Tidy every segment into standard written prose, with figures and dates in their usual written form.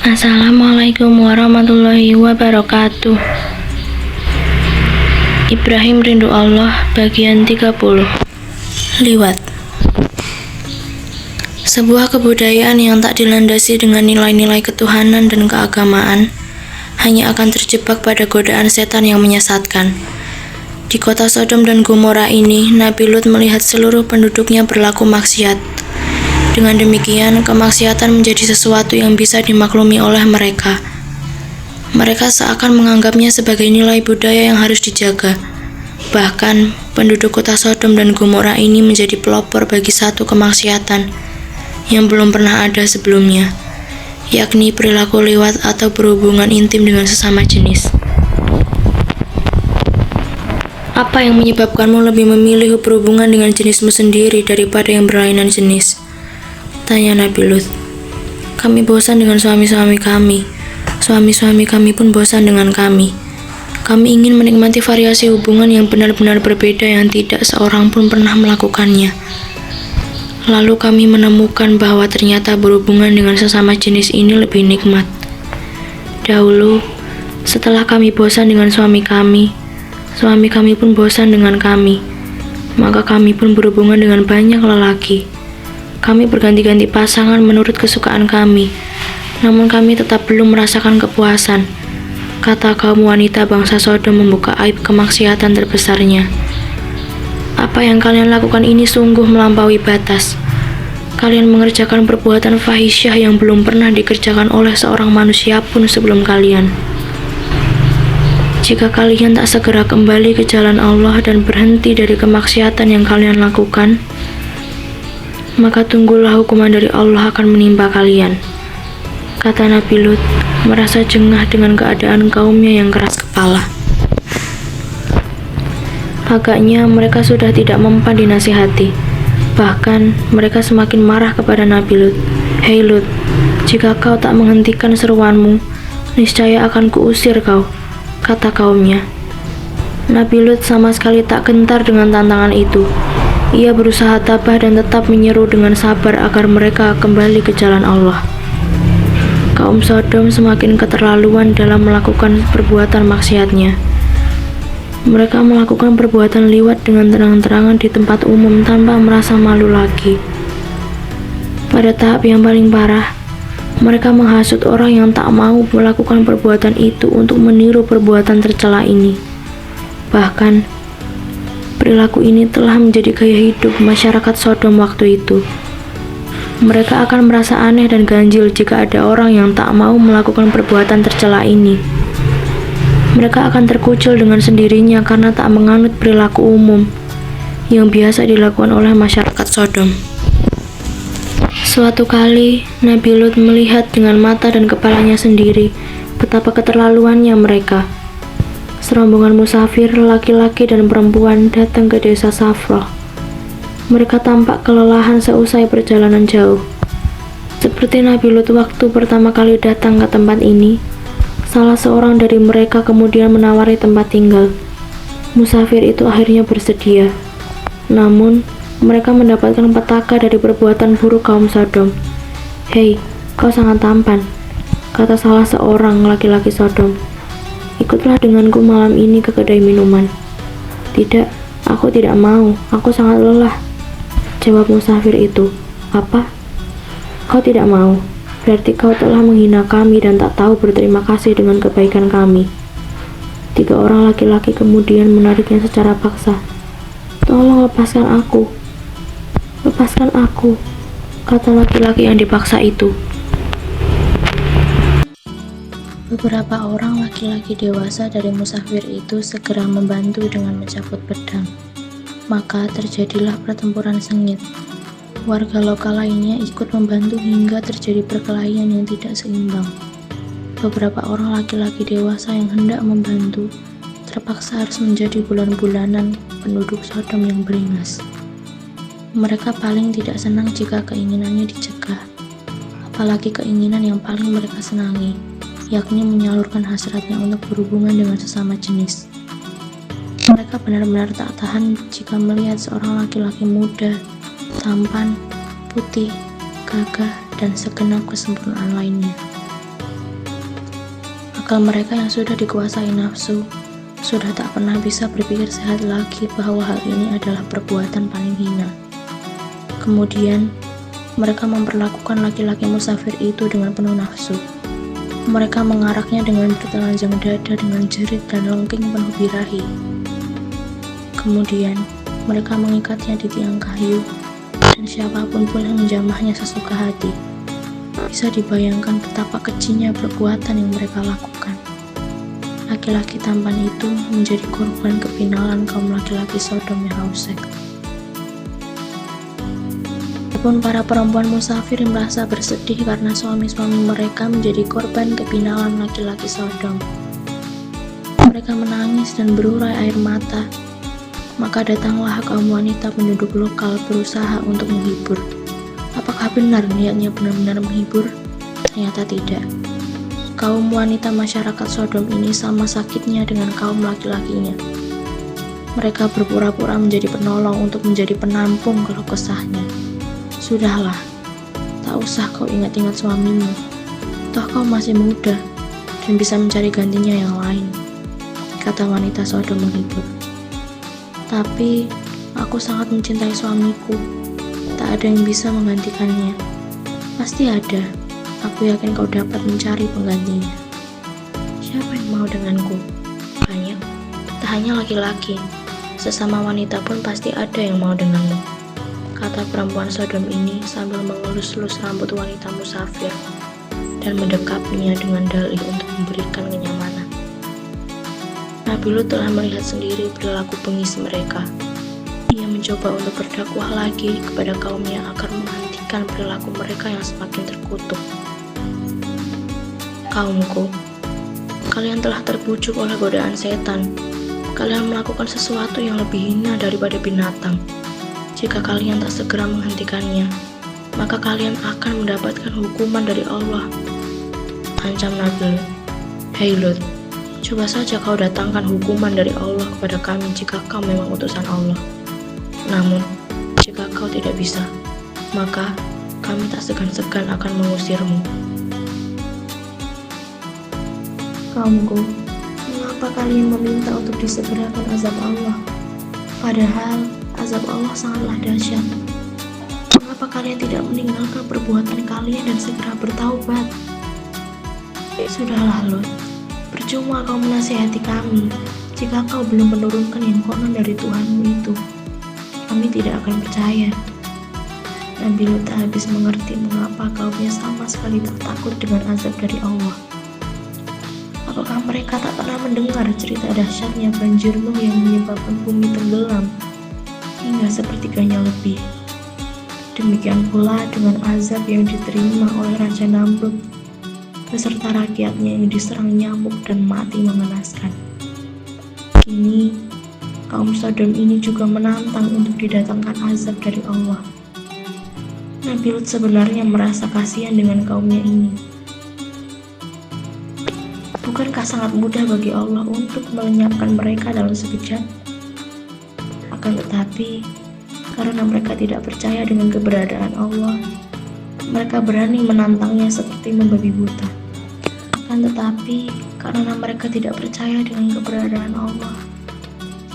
Assalamualaikum warahmatullahi wabarakatuh. Ibrahim Rindu Allah bagian 30. Liwat. Sebuah kebudayaan yang tak dilandasi dengan nilai-nilai ketuhanan dan keagamaan hanya akan terjebak pada godaan setan yang menyesatkan. Di kota Sodom dan Gomora ini, Nabi Lut melihat seluruh penduduknya berlaku maksiat. Dengan demikian, kemaksiatan menjadi sesuatu yang bisa dimaklumi oleh mereka. Mereka seakan menganggapnya sebagai nilai budaya yang harus dijaga. Bahkan, penduduk kota Sodom dan Gomora ini menjadi pelopor bagi satu kemaksiatan yang belum pernah ada sebelumnya, yakni perilaku liwat atau berhubungan intim dengan sesama jenis. Apa yang menyebabkanmu lebih memilih berhubungan dengan jenismu sendiri daripada yang berlainan jenis? Tanya Nabi Lut. Kami bosan dengan suami-suami kami. Suami-suami kami pun bosan dengan kami. Kami ingin menikmati variasi hubungan yang benar-benar berbeda yang tidak seorang pun pernah melakukannya. Lalu kami menemukan bahwa ternyata berhubungan dengan sesama jenis ini lebih nikmat. Dahulu, setelah kami bosan dengan suami kami pun bosan dengan kami. Maka kami pun berhubungan dengan banyak lelaki. Kami berganti-ganti pasangan menurut kesukaan kami, namun kami tetap belum merasakan kepuasan. Kata kaum wanita bangsa Sodom membuka aib kemaksiatan terbesarnya. Apa yang kalian lakukan ini sungguh melampaui batas. Kalian mengerjakan perbuatan fahisyah yang belum pernah dikerjakan oleh seorang manusia pun sebelum kalian. Jika kalian tak segera kembali ke jalan Allah dan berhenti dari kemaksiatan yang kalian lakukan, maka tunggulah hukuman dari Allah akan menimpa kalian. Kata Nabi Lut, merasa jengah dengan keadaan kaumnya yang keras kepala. Agaknya mereka sudah tidak mempan dinasihati. Bahkan mereka semakin marah kepada Nabi Lut. Hei Lut, jika kau tak menghentikan seruanmu, niscaya akan kuusir kau, kata kaumnya. Nabi Lut sama sekali tak gentar dengan tantangan itu. Ia berusaha tabah dan tetap menyeru dengan sabar agar mereka kembali ke jalan Allah. Kaum Sodom semakin keterlaluan dalam melakukan perbuatan maksiatnya. Mereka melakukan perbuatan liwat dengan terang-terangan di tempat umum tanpa merasa malu lagi. Pada tahap yang paling parah, mereka menghasut orang yang tak mau melakukan perbuatan itu untuk meniru perbuatan tercela ini. Bahkan, perilaku ini telah menjadi gaya hidup masyarakat Sodom waktu itu. Mereka akan merasa aneh dan ganjil jika ada orang yang tak mau melakukan perbuatan tercela ini. Mereka akan terkucil dengan sendirinya karena tak menganut perilaku umum yang biasa dilakukan oleh masyarakat Sodom. Suatu kali, Nabi Lut melihat dengan mata dan kepalanya sendiri betapa keterlaluannya mereka. Serombongan musafir, laki-laki dan perempuan datang ke desa Safroh. Mereka tampak kelelahan seusai perjalanan jauh. Seperti Nabi Lut waktu pertama kali datang ke tempat ini, salah seorang dari mereka kemudian menawari tempat tinggal. Musafir itu akhirnya bersedia. Namun, mereka mendapatkan petaka dari perbuatan buruk kaum Sodom. Hei, kau sangat tampan, kata salah seorang laki-laki Sodom. Ikutlah denganku malam ini ke kedai minuman. Tidak, aku tidak mau, aku sangat lelah, jawab musafir itu. Apa? Kau tidak mau? Berarti kau telah menghina kami dan tak tahu berterima kasih dengan kebaikan kami. Tiga orang laki-laki kemudian menariknya secara paksa. Tolong lepaskan aku. Lepaskan aku, kata laki-laki yang dipaksa itu. Beberapa orang laki-laki dewasa dari musafir itu segera membantu dengan mencabut pedang. Maka terjadilah pertempuran sengit. Warga lokal lainnya ikut membantu hingga terjadi perkelahian yang tidak seimbang. Beberapa orang laki-laki dewasa yang hendak membantu terpaksa harus menjadi bulan-bulanan penduduk Sodom yang beringas. Mereka paling tidak senang jika keinginannya dicegah, apalagi keinginan yang paling mereka senangi, yakni menyalurkan hasratnya untuk berhubungan dengan sesama jenis. Mereka benar-benar tak tahan jika melihat seorang laki-laki muda, tampan, putih, gagah, dan segenap kesempurnaan lainnya. Akal mereka yang sudah dikuasai nafsu sudah tak pernah bisa berpikir sehat lagi bahwa hal ini adalah perbuatan paling hina. Kemudian, mereka memperlakukan laki-laki musafir itu dengan penuh nafsu. Mereka mengaraknya dengan bertelanjang dada dengan jerit dan lengking penuh birahi. Kemudian, mereka mengikatnya di tiang kayu, dan siapapun boleh menjamahnya sesuka hati. Bisa dibayangkan betapa kejinya perbuatan yang mereka lakukan. Laki-laki tampan itu menjadi korban kepinalan kaum laki-laki Sodom yang haus seks. Walaupun para perempuan musafir merasa bersedih karena suami-suami mereka menjadi korban kepinalan laki-laki Sodom. Mereka menangis dan berurai air mata. Maka datanglah kaum wanita penduduk lokal berusaha untuk menghibur. Apakah benar niatnya benar-benar menghibur? Ternyata tidak. Kaum wanita masyarakat Sodom ini sama sakitnya dengan kaum laki-lakinya. Mereka berpura-pura menjadi penolong untuk menjadi penampung keluh kesahnya. Sudahlah, tak usah kau ingat-ingat suamimu. Toh kau masih muda dan bisa mencari gantinya yang lain, kata wanita Sodom menghibur. Tapi, aku sangat mencintai suamiku. Tak ada yang bisa menggantikannya. Pasti ada. Aku yakin kau dapat mencari penggantinya. Siapa yang mau denganku? Banyak. Tak hanya laki-laki. Sesama wanita pun pasti ada yang mau denganmu, kata perempuan Sodom ini sambil mengelus-elus rambut wanita musafir dan mendekapnya dengan dalih untuk memberikan kenyamanan. Nabi Lut telah melihat sendiri perilaku bengis mereka. Ia mencoba untuk berdakwah lagi kepada kaumnya agar menghentikan perilaku mereka yang semakin terkutuk. Kaumku, kalian telah terbujuk oleh godaan setan. Kalian melakukan sesuatu yang lebih hina daripada binatang. Jika kalian tak segera menghentikannya, maka kalian akan mendapatkan hukuman dari Allah. Ancam Nabi Lut. Hei Lut, coba saja kau datangkan hukuman dari Allah kepada kami jika kau memang utusan Allah. Namun, jika kau tidak bisa, maka kami tak segan-segan akan mengusirmu. Kaumku, mengapa kalian meminta untuk disegerakan azab Allah? Padahal azab Allah sangatlah dahsyat. Mengapa kalian tidak meninggalkan perbuatan kalian dan segera bertaubat? Sudahlah Lot, percuma kau menasihati kami jika kau belum menurunkan yang konon dari Tuhanmu itu. Kami tidak akan percaya. Nabi Lut tak habis mengerti mengapa kaumnya sama sekali tak takut dengan azab dari Allah. Apakah mereka tak pernah mendengar cerita dahsyatnya banjir Nuh yang menyebabkan bumi tenggelam hingga sepertiganya lebih? Demikian pula dengan azab yang diterima oleh Raja Namrud beserta rakyatnya yang diserang nyamuk dan mati mengenaskan. Kini, kaum Sodom ini juga menantang untuk didatangkan azab dari Allah. Nabi Lut sebenarnya merasa kasihan dengan kaumnya ini. Bukankah sangat mudah bagi Allah untuk melenyapkan mereka dalam sekejap? Akan tetapi, karena mereka tidak percaya dengan keberadaan Allah, mereka berani menantangnya seperti membabi buta. Akan tetapi, karena mereka tidak percaya dengan keberadaan Allah,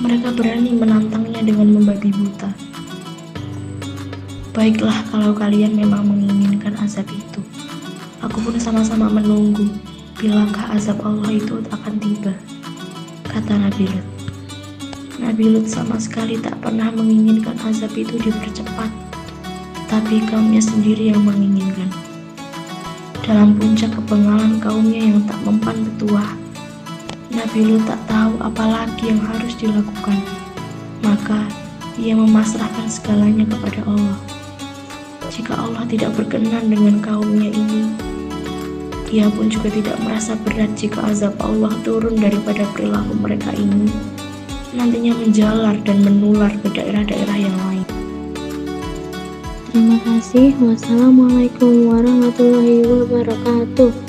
mereka berani menantangnya dengan membabi buta. Baiklah kalau kalian memang menginginkan azab itu. Aku pun sama-sama menunggu bilakah azab Allah itu akan tiba, kata Nabi Lut. Nabi Lut sama sekali tak pernah menginginkan azab itu dipercepat, tapi kaumnya sendiri yang menginginkan. Dalam puncak kebengalan kaumnya yang tak mempan petuah, Nabi Lut tak tahu apa lagi yang harus dilakukan. Maka ia memasrahkan segalanya kepada Allah. Jika Allah tidak berkenan dengan kaumnya ini, ia pun juga tidak merasa berat jika azab Allah turun daripada perilaku mereka ini nantinya menjalar dan menular ke daerah-daerah yang lain. Terima kasih. Wassalamualaikum warahmatullahi wabarakatuh.